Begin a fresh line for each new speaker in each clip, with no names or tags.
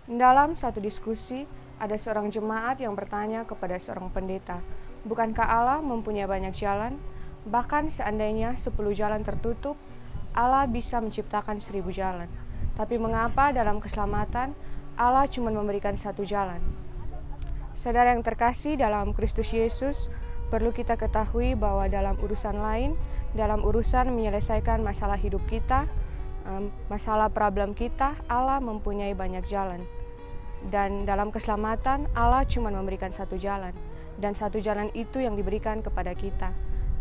Dalam satu diskusi, ada seorang jemaat yang bertanya kepada seorang pendeta, "Bukankah Allah mempunyai banyak jalan? Bahkan seandainya 10 jalan tertutup, Allah bisa menciptakan 1000 jalan. Tapi mengapa dalam keselamatan Allah cuma memberikan satu jalan?" Saudara yang terkasih dalam Kristus Yesus, perlu kita ketahui bahwa dalam urusan lain, dalam urusan menyelesaikan masalah hidup kita, masalah problem kita, Allah mempunyai banyak jalan. Dan dalam keselamatan, Allah cuma memberikan satu jalan. Dan satu jalan itu yang diberikan kepada kita.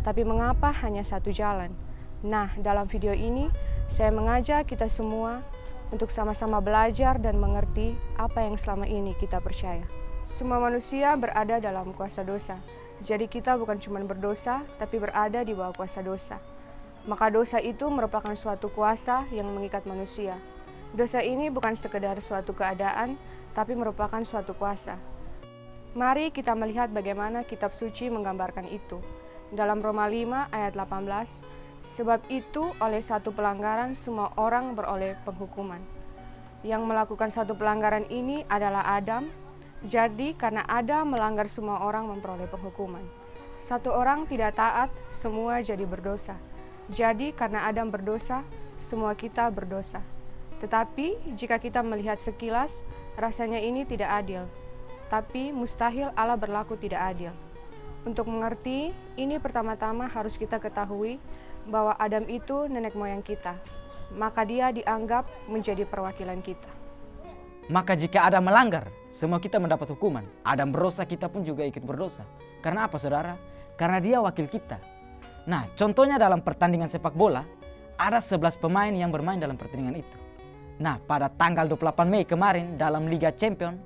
Tapi mengapa hanya satu jalan? Nah, dalam video ini, saya mengajak kita semua untuk sama-sama belajar dan mengerti apa yang selama ini kita percaya. Semua manusia berada dalam kuasa dosa. Jadi kita bukan cuma berdosa, tapi berada di bawah kuasa dosa. Maka dosa itu merupakan suatu kuasa yang mengikat manusia. Dosa ini bukan sekedar suatu keadaan, tapi merupakan suatu kuasa. Mari kita melihat bagaimana kitab suci menggambarkan itu. Dalam Roma 5 ayat 18, sebab itu oleh satu pelanggaran semua orang beroleh penghukuman. Yang melakukan satu pelanggaran ini adalah Adam. Jadi karena Adam melanggar, semua orang memperoleh penghukuman. Satu orang tidak taat, semua jadi berdosa. Jadi karena Adam berdosa, semua kita berdosa. Tetapi jika kita melihat sekilas, rasanya ini tidak adil. Tapi mustahil Allah berlaku tidak adil. Untuk mengerti, ini pertama-tama harus kita ketahui bahwa Adam itu nenek moyang kita. Maka dia dianggap menjadi perwakilan kita.
Maka jika Adam melanggar, semua kita mendapat hukuman. Adam berdosa, kita pun juga ikut berdosa. Karena apa, saudara? Karena dia wakil kita. Nah, contohnya dalam pertandingan sepak bola, ada 11 pemain yang bermain dalam pertandingan itu. Nah, pada tanggal 28 Mei kemarin dalam Liga Champions,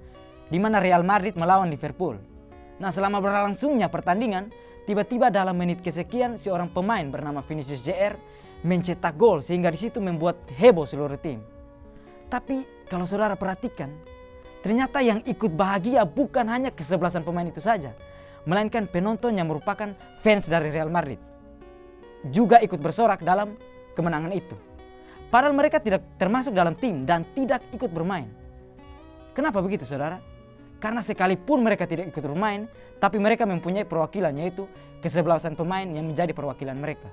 di mana Real Madrid melawan Liverpool. Nah, selama berlangsungnya pertandingan, tiba-tiba dalam menit kesekian seorang pemain bernama Vinicius Jr. mencetak gol sehingga di situ membuat heboh seluruh tim. Tapi kalau saudara perhatikan, ternyata yang ikut bahagia bukan hanya kesebelasan pemain itu saja, melainkan penonton yang merupakan fans dari Real Madrid juga ikut bersorak dalam kemenangan itu. Padahal mereka tidak termasuk dalam tim dan tidak ikut bermain. Kenapa begitu, saudara? Karena sekalipun mereka tidak ikut bermain, tapi mereka mempunyai perwakilan, yaitu kesebelasan pemain yang menjadi perwakilan mereka.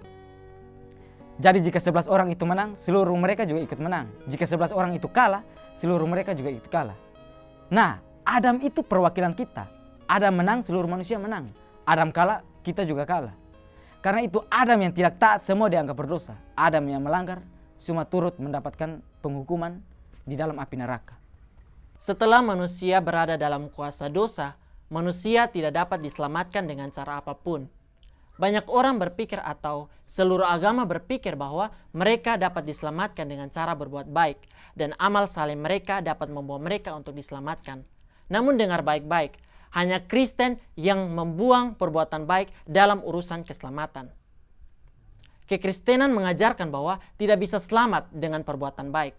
Jadi jika 11 orang itu menang, seluruh mereka juga ikut menang. Jika 11 orang itu kalah, seluruh mereka juga ikut kalah. Nah, Adam itu perwakilan kita. Adam menang, seluruh manusia menang. Adam kalah, kita juga kalah. Karena itu Adam yang tidak taat, semua dianggap berdosa. Adam yang melanggar, semua turut mendapatkan penghukuman di dalam api neraka.
Setelah manusia berada dalam kuasa dosa, manusia tidak dapat diselamatkan dengan cara apapun. Banyak orang berpikir atau seluruh agama berpikir bahwa mereka dapat diselamatkan dengan cara berbuat baik dan amal saleh mereka dapat membawa mereka untuk diselamatkan. Namun dengar baik-baik, hanya Kristen yang membuang perbuatan baik dalam urusan keselamatan. Kekristenan mengajarkan bahwa tidak bisa selamat dengan perbuatan baik.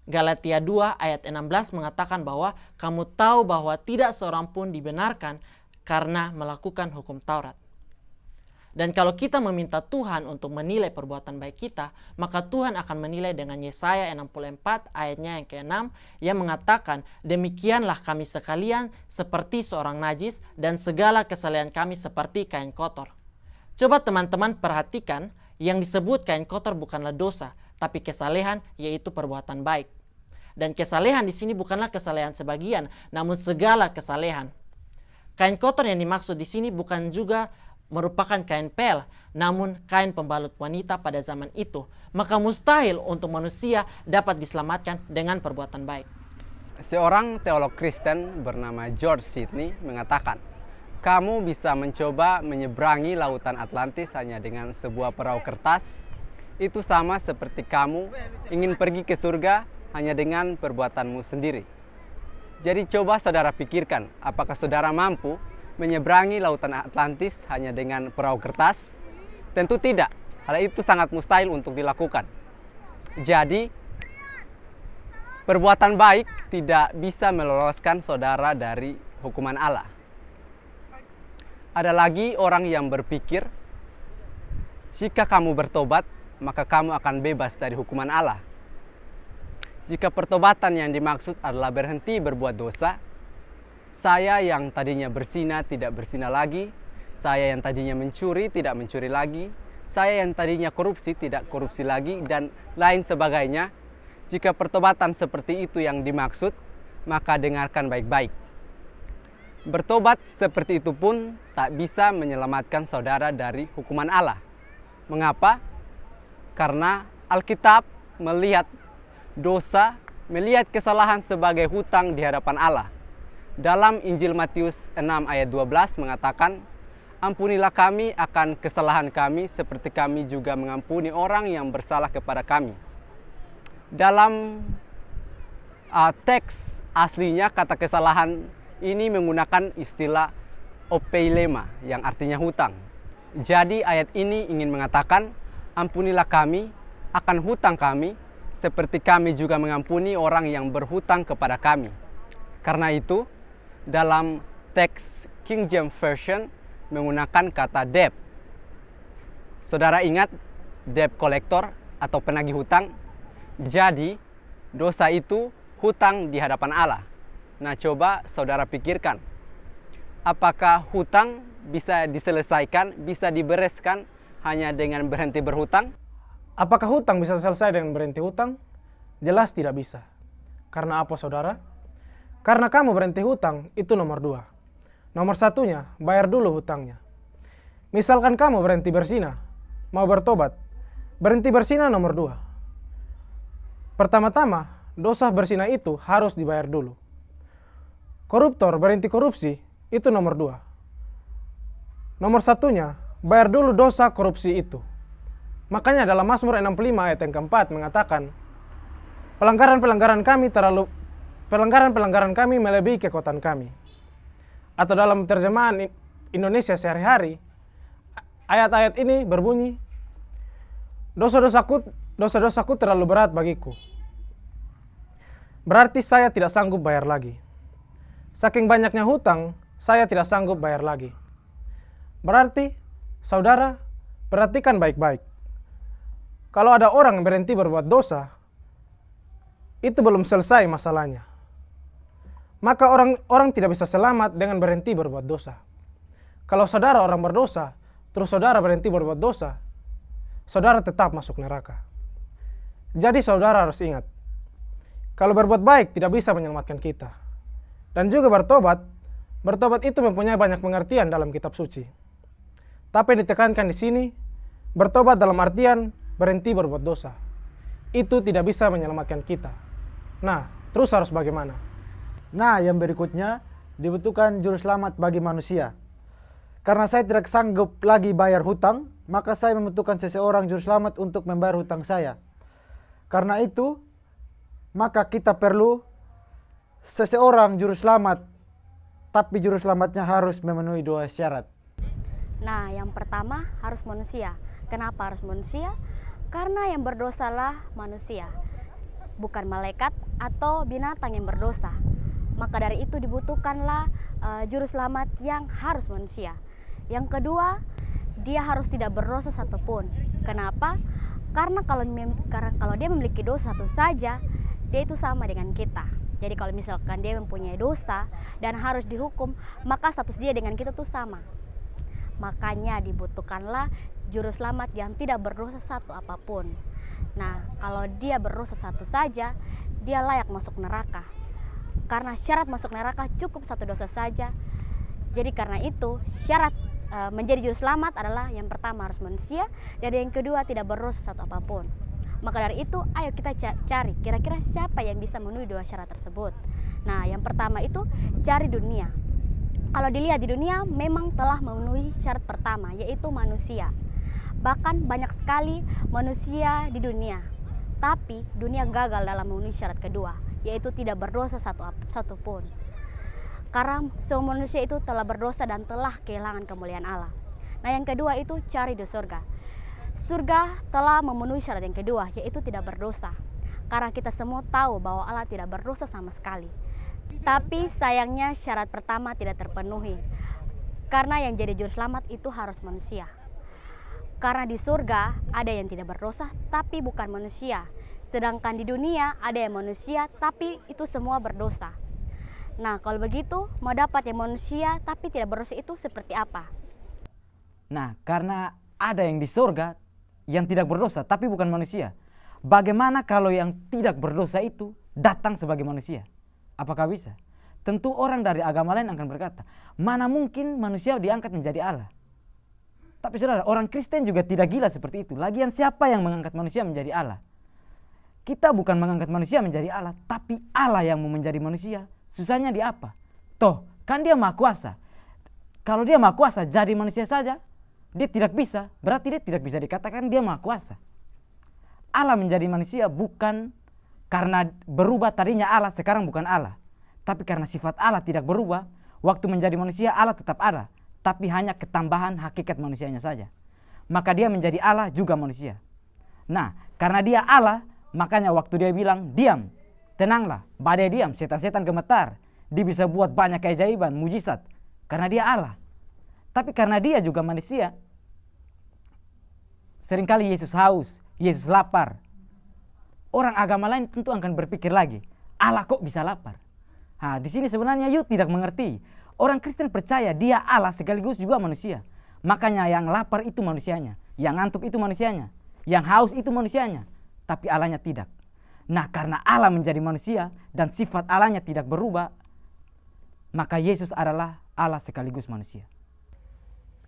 Galatia 2 ayat 16 mengatakan bahwa kamu tahu bahwa tidak seorang pun dibenarkan karena melakukan hukum Taurat. Dan kalau kita meminta Tuhan untuk menilai perbuatan baik kita, maka Tuhan akan menilai dengan Yesaya 64 ayatnya yang ke-6 yang mengatakan, demikianlah kami sekalian seperti seorang najis dan segala kesalehan kami seperti kain kotor. Coba teman-teman perhatikan, yang disebut kain kotor bukanlah dosa, tapi kesalehan, yaitu perbuatan baik. Dan kesalehan di sini bukanlah kesalehan sebagian, namun segala kesalehan. Kain kotor yang dimaksud di sini bukan juga merupakan kain pel, namun kain pembalut wanita pada zaman itu. Maka mustahil untuk manusia dapat diselamatkan dengan perbuatan baik.
Seorang teolog Kristen bernama George Sidney mengatakan, kamu bisa mencoba menyeberangi lautan Atlantis hanya dengan sebuah perahu kertas. Itu sama seperti kamu ingin pergi ke surga hanya dengan perbuatanmu sendiri. Jadi coba saudara pikirkan, apakah saudara mampu menyeberangi lautan Atlantis hanya dengan perahu kertas? Tentu tidak. Hal itu sangat mustahil untuk dilakukan. Jadi, perbuatan baik tidak bisa meloloskan saudara dari hukuman Allah. Ada lagi orang yang berpikir, jika kamu bertobat, maka kamu akan bebas dari hukuman Allah. Jika pertobatan yang dimaksud adalah berhenti berbuat dosa, saya yang tadinya berzina tidak berzina lagi, saya yang tadinya mencuri tidak mencuri lagi, saya yang tadinya korupsi tidak korupsi lagi, dan lain sebagainya. Jika pertobatan seperti itu yang dimaksud, maka dengarkan baik-baik. Bertobat seperti itu pun tak bisa menyelamatkan saudara dari hukuman Allah. Mengapa? Karena Alkitab melihat dosa, melihat kesalahan sebagai hutang di hadapan Allah. Dalam Injil Matius 6 ayat 12 mengatakan, "Ampunilah kami akan kesalahan kami seperti kami juga mengampuni orang yang bersalah kepada kami." Dalam teks aslinya kata kesalahan ini menggunakan istilah opeilema yang artinya hutang. Jadi ayat ini ingin mengatakan, ampunilah kami akan hutang kami seperti kami juga mengampuni orang yang berhutang kepada kami. Karena itu dalam teks King James Version menggunakan kata debt. Saudara ingat debt collector atau penagih hutang? Jadi dosa itu hutang di hadapan Allah. Nah, coba saudara pikirkan, apakah hutang bisa diselesaikan, bisa dibereskan hanya dengan berhenti berhutang?
Apakah hutang bisa selesai dengan berhenti hutang? Jelas tidak bisa. Karena apa, saudara? Karena kamu berhenti hutang, itu nomor 2. Nomor satunya, bayar dulu hutangnya. Misalkan kamu berhenti berzina, mau bertobat, berhenti berzina nomor 2. Pertama-tama, dosa berzina itu harus dibayar dulu. Koruptor berhenti korupsi, itu nomor 2. Nomor satunya, bayar dulu dosa korupsi itu. Makanya dalam Mazmur 65 ayat yang keempat mengatakan, pelanggaran-pelanggaran kami melebihi kekuatan kami. Atau dalam terjemahan Indonesia sehari-hari, ayat-ayat ini berbunyi, dosa-dosaku terlalu berat bagiku. Berarti saya tidak sanggup bayar lagi. Saking banyaknya hutang, saya tidak sanggup bayar lagi. Berarti, saudara, perhatikan baik-baik. Kalau ada orang yang berhenti berbuat dosa, itu belum selesai masalahnya. Maka orang tidak bisa selamat dengan berhenti berbuat dosa. Kalau saudara orang berdosa, terus saudara berhenti berbuat dosa, saudara tetap masuk neraka. Jadi saudara harus ingat, kalau berbuat baik tidak bisa menyelamatkan kita. Dan juga bertobat itu mempunyai banyak pengertian dalam kitab suci. Tapi yang ditekankan di sini, bertobat dalam artian berhenti berbuat dosa. Itu tidak bisa menyelamatkan kita. Nah, terus harus bagaimana?
Nah, yang berikutnya dibutuhkan juru selamat bagi manusia. Karena saya tidak sanggup lagi bayar hutang, maka saya membutuhkan seseorang juru selamat untuk membayar hutang saya. Karena itu, maka kita perlu seseorang juru selamat, tapi juru selamatnya harus memenuhi 2 syarat.
Nah, yang pertama harus manusia. Kenapa harus manusia? Karena yang berdosalah manusia, bukan malaikat atau binatang yang berdosa. Maka dari itu dibutuhkanlah juru selamat yang harus manusia. Yang kedua, dia harus tidak berdosa satupun. Kenapa? Karena kalau dia memiliki dosa satu saja, dia itu sama dengan kita. Jadi kalau misalkan dia mempunyai dosa dan harus dihukum, maka status dia dengan kita tuh sama. Makanya dibutuhkanlah juru selamat yang tidak berdosa satu apapun. Nah, kalau dia berdosa satu saja, dia layak masuk neraka. Karena syarat masuk neraka cukup satu dosa saja. Jadi karena itu syarat menjadi juru selamat adalah yang pertama harus manusia, dan yang kedua tidak berdosa satu apapun. Maka dari itu ayo kita cari kira-kira siapa yang bisa memenuhi 2 syarat tersebut. Nah, yang pertama itu cari dunia. Kalau dilihat di dunia memang telah memenuhi syarat pertama, yaitu manusia. Bahkan banyak sekali manusia di dunia, tapi dunia gagal dalam memenuhi syarat kedua, yaitu tidak berdosa satupun. Karena semua manusia itu telah berdosa dan telah kehilangan kemuliaan Allah. Nah, yang kedua itu cari di surga. Surga telah memenuhi syarat yang kedua, yaitu tidak berdosa. Karena kita semua tahu bahwa Allah tidak berdosa sama sekali. Tapi sayangnya syarat pertama tidak terpenuhi. Karena yang jadi juru selamat itu harus manusia. Karena di surga ada yang tidak berdosa tapi bukan manusia. Sedangkan di dunia ada yang manusia tapi itu semua berdosa. Nah, kalau begitu mau dapat yang manusia tapi tidak berdosa itu seperti apa?
Nah, karena ada yang di surga yang tidak berdosa tapi bukan manusia. Bagaimana kalau yang tidak berdosa itu datang sebagai manusia? Apakah bisa? Tentu orang dari agama lain akan berkata, mana mungkin manusia diangkat menjadi Allah? Tapi saudara, orang Kristen juga tidak gila seperti itu. Lagian siapa yang mengangkat manusia menjadi Allah? Kita bukan mengangkat manusia menjadi Allah, tapi Allah yang mau menjadi manusia. Susahnya di apa? Toh, kan dia maha kuasa. Kalau dia maha kuasa jadi manusia saja, dia tidak bisa. Berarti dia tidak bisa dikatakan dia maha kuasa. Allah menjadi manusia bukan karena berubah, tadinya Allah, sekarang bukan Allah. Tapi karena sifat Allah tidak berubah, waktu menjadi manusia Allah tetap ada. Tapi hanya ketambahan hakikat manusianya saja. Maka dia menjadi Allah juga manusia. Nah, karena dia Allah, makanya waktu dia bilang, diam, tenanglah, badai diam, setan-setan gemetar. Dia bisa buat banyak keajaiban, mujizat. Karena dia Allah. Tapi karena dia juga manusia, seringkali Yesus haus, Yesus lapar. Orang agama lain tentu akan berpikir lagi, Allah kok bisa lapar? Nah, di sini sebenarnya you tidak mengerti. Orang Kristen percaya dia Allah sekaligus juga manusia. Makanya yang lapar itu manusianya, yang ngantuk itu manusianya, yang haus itu manusianya, tapi Allahnya tidak. Nah, karena Allah menjadi manusia dan sifat Allahnya tidak berubah, maka Yesus adalah Allah sekaligus manusia.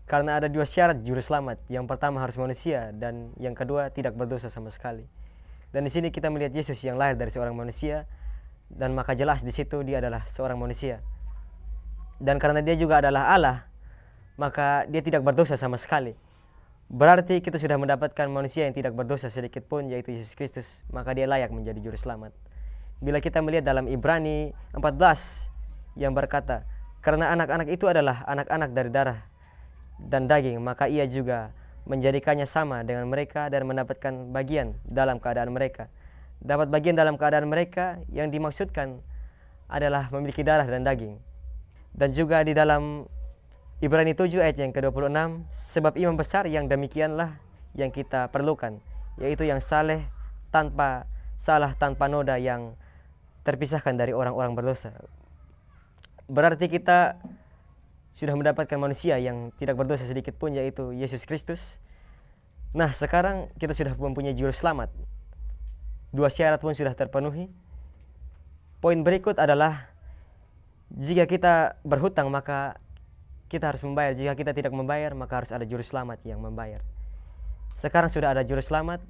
Karena ada dua syarat juru selamat. Yang pertama harus manusia dan yang kedua tidak berdosa sama sekali. Dan di sini kita melihat Yesus yang lahir dari seorang manusia dan maka jelas di situ dia adalah seorang manusia. Dan karena dia juga adalah Allah, maka dia tidak berdosa sama sekali. Berarti kita sudah mendapatkan manusia yang tidak berdosa sedikit pun, yaitu Yesus Kristus. Maka dia layak menjadi juru selamat. Bila kita melihat dalam Ibrani 14 yang berkata, karena anak-anak itu adalah anak-anak dari darah dan daging, maka ia juga menjadikannya sama dengan mereka dan mendapatkan bagian dalam keadaan mereka. Dapat bagian dalam keadaan mereka yang dimaksudkan adalah memiliki darah dan daging. Dan juga di dalam Ibrani 7 ayat yang ke-26, sebab imam besar yang demikianlah yang kita perlukan, yaitu yang saleh tanpa salah, tanpa noda, yang terpisahkan dari orang-orang berdosa. Berarti kita sudah mendapatkan manusia yang tidak berdosa sedikit pun, yaitu Yesus Kristus. Nah, sekarang kita sudah mempunyai juru selamat. Dua syarat pun sudah terpenuhi. Poin berikut adalah jika kita berhutang maka kita harus membayar. Jika kita tidak membayar maka harus ada juru selamat yang membayar. Sekarang sudah ada juru selamat.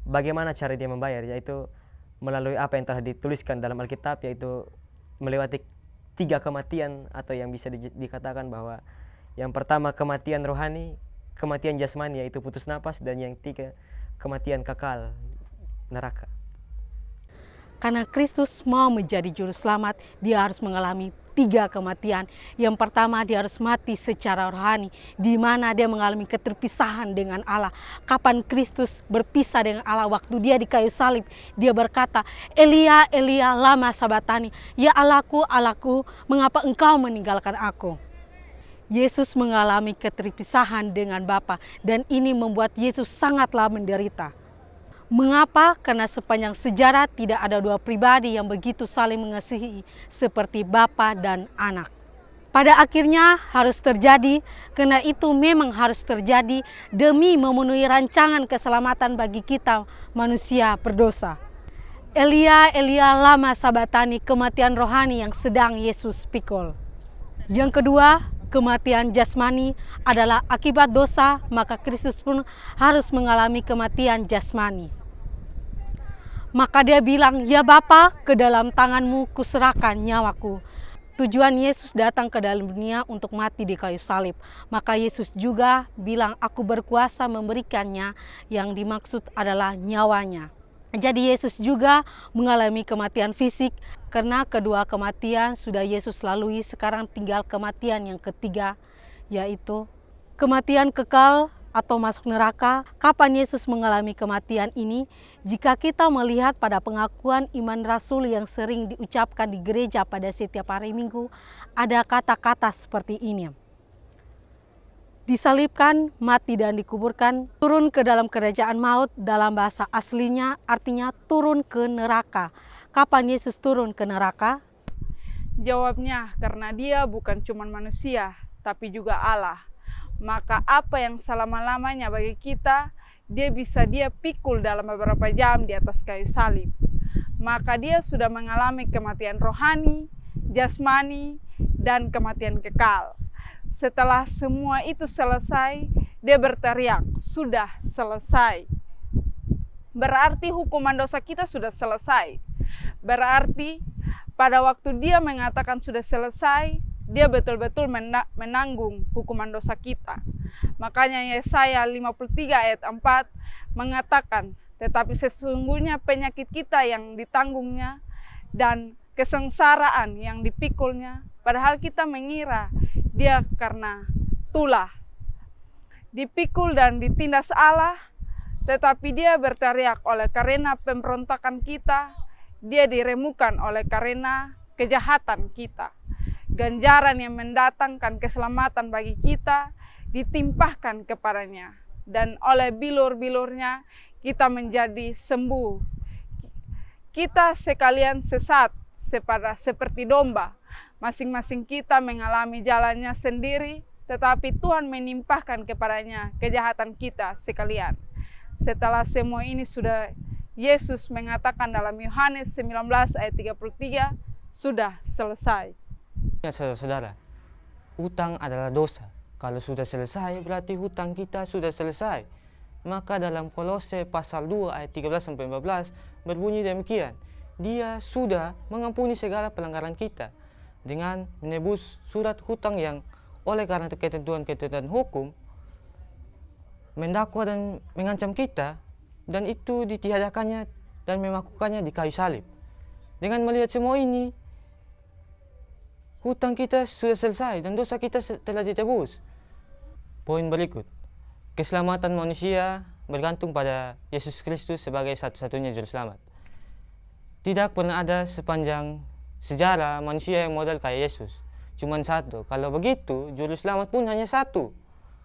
Bagaimana cara dia membayar? Yaitu melalui apa yang telah dituliskan dalam Alkitab, yaitu melewati 3 kematian, atau yang bisa dikatakan bahwa yang pertama kematian rohani, kematian jasmani yaitu putus napas, dan yang 3 kematian kekal, neraka.
Karena Kristus mau menjadi juru selamat, dia harus mengalami 3 kematian. Yang pertama, dia harus mati secara rohani, di mana dia mengalami keterpisahan dengan Allah. Kapan Kristus berpisah dengan Allah? Waktu dia di kayu salib, dia berkata, Elia, Elia, lama sabatani, ya Allahku, Allahku, mengapa engkau meninggalkan aku? Yesus mengalami keterpisahan dengan Bapa, dan ini membuat Yesus sangatlah menderita. Mengapa? Karena sepanjang sejarah tidak ada 2 pribadi yang begitu saling mengasihi seperti Bapa dan Anak. Pada akhirnya harus terjadi, karena itu memang harus terjadi demi memenuhi rancangan keselamatan bagi kita manusia berdosa. Elia, Elia, lama sabatani, kematian rohani yang sedang Yesus pikul. Yang kedua, kematian jasmani adalah akibat dosa, maka Kristus pun harus mengalami kematian jasmani. Maka dia bilang, ya Bapa, ke dalam tanganmu kuserahkan nyawaku. Tujuan Yesus datang ke dalam dunia untuk mati di kayu salib. Maka Yesus juga bilang, aku berkuasa memberikannya, yang dimaksud adalah nyawanya. Jadi Yesus juga mengalami kematian fisik, karena kedua kematian sudah Yesus lalui. Sekarang tinggal kematian yang ketiga, yaitu kematian kekal atau masuk neraka. Kapan Yesus mengalami kematian ini? Jika kita melihat pada pengakuan iman Rasul yang sering diucapkan di gereja pada setiap hari Minggu, ada kata-kata seperti ini. disalibkan, mati dan dikuburkan, turun ke dalam kerajaan maut. Dalam bahasa aslinya artinya turun ke neraka. Kapan Yesus turun ke neraka?
Jawabnya, karena dia bukan cuma manusia, tapi juga Allah. Maka apa yang selama-lamanya bagi kita, dia pikul dalam beberapa jam di atas kayu salib. Maka dia sudah mengalami kematian rohani, jasmani, dan kematian kekal. Setelah semua itu selesai, dia berteriak, sudah selesai. Berarti hukuman dosa kita sudah selesai. Berarti pada waktu dia mengatakan sudah selesai, dia betul-betul menanggung hukuman dosa kita. Makanya Yesaya 53 ayat 4 mengatakan, tetapi sesungguhnya penyakit kita yang ditanggungnya dan kesengsaraan yang dipikulnya, padahal kita mengira dia karena tulah dipikul dan ditindas Allah, tetapi dia berteriak oleh karena pemberontakan kita, dia diremukan oleh karena kejahatan kita. Ganjaran yang mendatangkan keselamatan bagi kita ditimpahkan kepadanya, dan oleh bilur-bilurnya kita menjadi sembuh. Kita sekalian sesat seperti domba. Masing-masing kita mengalami jalannya sendiri, tetapi Tuhan menimpahkan kepadanya kejahatan kita sekalian. Setelah semua ini sudah, Yesus mengatakan dalam Yohanes 19 ayat 33, sudah selesai.
Ya saudara-saudara, hutang adalah dosa. Kalau sudah selesai berarti hutang kita sudah selesai. Maka dalam Kolose pasal 2 ayat 13-14 berbunyi demikian. Dia sudah mengampuni segala pelanggaran kita dengan menebus surat hutang yang oleh karena ketentuan-ketentuan hukum mendakwa dan mengancam kita, dan itu ditiadakannya dan memakukannya di kayu salib. Dengan melihat semua ini, hutang kita sudah selesai dan dosa kita telah ditebus. Poin berikut, keselamatan manusia bergantung pada Yesus Kristus sebagai satu-satunya juru selamat. Tidak pernah ada sepanjang sejarah manusia yang model kayak Yesus. Cuman satu. Kalau begitu, juru selamat pun hanya satu.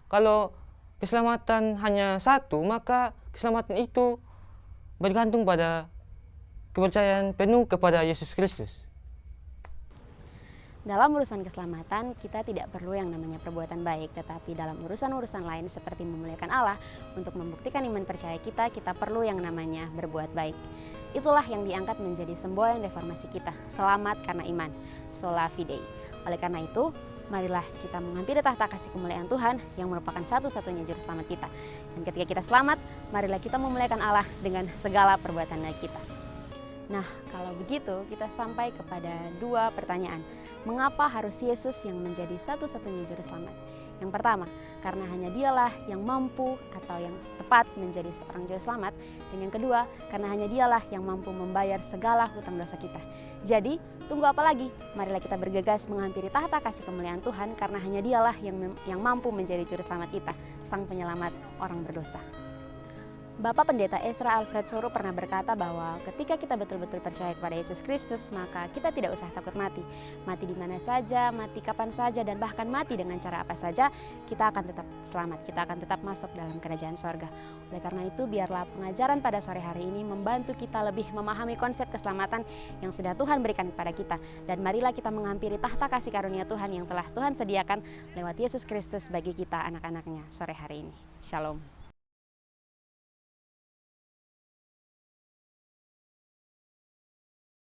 Kalau keselamatan hanya satu, maka keselamatan itu bergantung pada kepercayaan penuh kepada Yesus Kristus.
Dalam urusan keselamatan, kita tidak perlu yang namanya perbuatan baik, tetapi dalam urusan-urusan lain seperti memuliakan Allah, untuk membuktikan iman percaya kita, kita perlu yang namanya berbuat baik. Itulah yang diangkat menjadi semboyan reformasi kita, selamat karena iman, sola fide. Oleh karena itu, marilah kita menghampiri tahta kasih kemuliaan Tuhan yang merupakan satu-satunya juru selamat kita. Dan ketika kita selamat, marilah kita memuliakan Allah dengan segala perbuatan kita. Nah, kalau begitu kita sampai kepada dua pertanyaan. Mengapa harus Yesus yang menjadi satu-satunya juru selamat? Yang pertama, karena hanya dialah yang mampu atau yang tepat menjadi seorang juru selamat. Dan yang kedua, karena hanya dialah yang mampu membayar segala hutang dosa kita. Jadi, tunggu apa lagi? Marilah kita bergegas menghampiri tahta kasih kemuliaan Tuhan, karena hanya dialah yang mampu menjadi juru selamat kita, sang penyelamat orang berdosa. Bapak Pendeta Ezra Alfred Soro pernah berkata bahwa ketika kita betul-betul percaya kepada Yesus Kristus, maka kita tidak usah takut mati. Mati di mana saja, mati kapan saja, dan bahkan mati dengan cara apa saja, kita akan tetap selamat, kita akan tetap masuk dalam kerajaan sorga. Oleh karena itu, biarlah pengajaran pada sore hari ini membantu kita lebih memahami konsep keselamatan yang sudah Tuhan berikan kepada kita. Dan marilah kita menghampiri tahta kasih karunia Tuhan yang telah Tuhan sediakan lewat Yesus Kristus bagi kita anak-anaknya sore hari ini. Shalom.